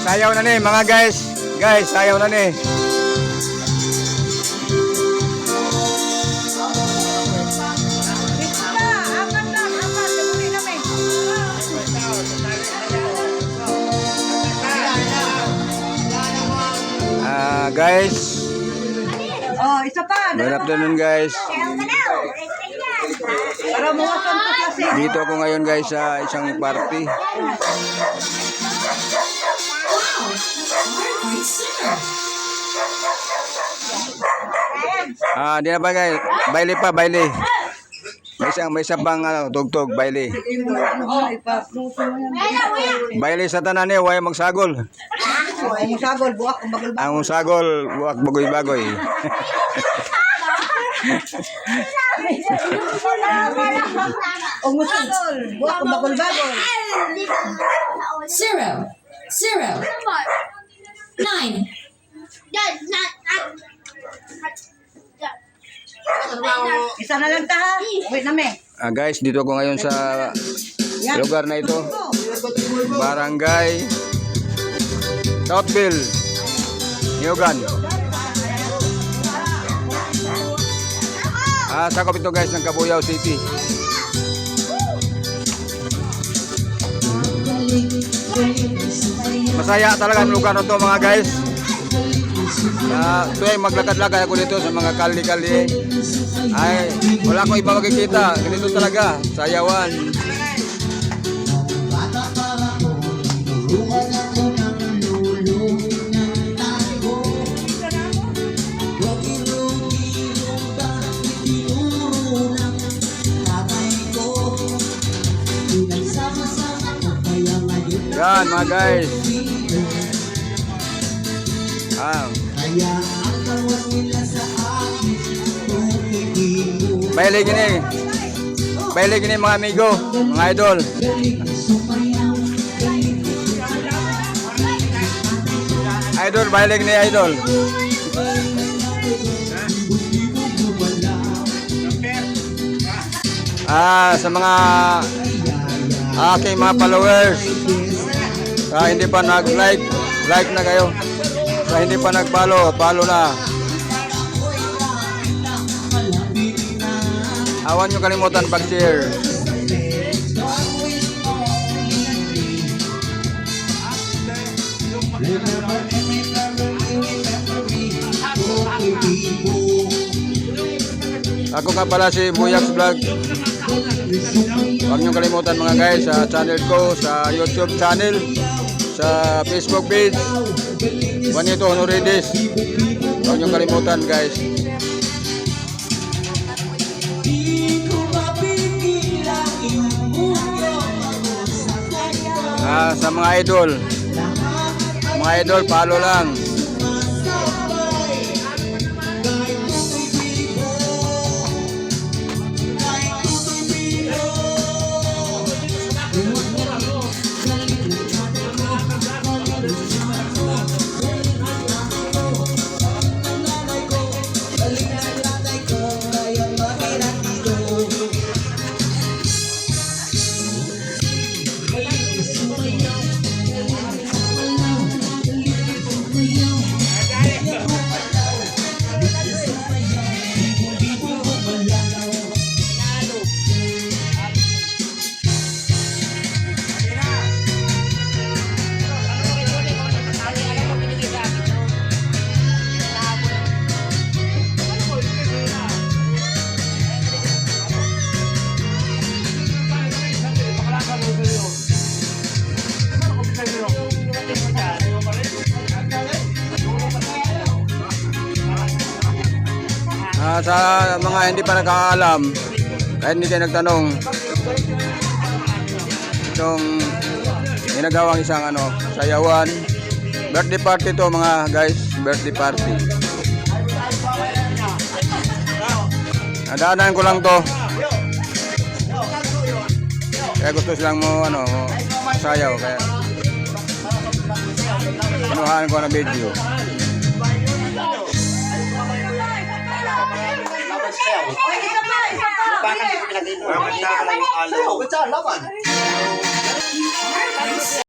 Sayaw na ni mga guys. Guys, sayaw na ni. Guys. Oh, isa pa. Good afternoon guys. Dito ako ngayon guys sa isang party. Di na ba guys? Baile pa, baile. May isang pang tugtog, baile. Baile sa tanan ni, way magsagol. Ang sagol, buwak, bagoy-bagoy. Ang sagol, buwak, bagoy-bagoy. Ang sagol, buwak, bagoy-bagoy. 0, 0, 9. Isa na lang ta. Wait na me. Guys, dito ako ngayon sa lugar na ito. Barangay Southville, Niogan. Sakop ito guys ng Cabuyao City. Masaya talaga ang lugar na ito mga guys. Tuwing maglakad-lakad ako dito sa mga kali-kali, ay wala akong iba makikita. Ganito talaga, sayawan. Yan mga guys. Baile gini mga amigo, mga idol. Idol, baile gini idol. Sa mga aking mga followers, hindi pa nag-like, like na kayo. Hindi pa nag-follow, follow na. Awan nyo kalimutan pag-share. Ako nga pala si Buyax Vlog. Huwag nyo kalimutan mga guys sa channel ko, sa YouTube channel, sa Facebook page, Juanito Honoridis. Huwag nyo kalimutan guys. Sa mga idol, follow lang. Sa mga hindi pa nakakaalam, kahit hindi kayo nagtanong, itong ginagawang isang sayawan, birthday party to mga guys, birthday party. Nadaanan ko lang to, kaya gusto silang mo sayaw, kaya kinuhaan ko na video. Isa pa.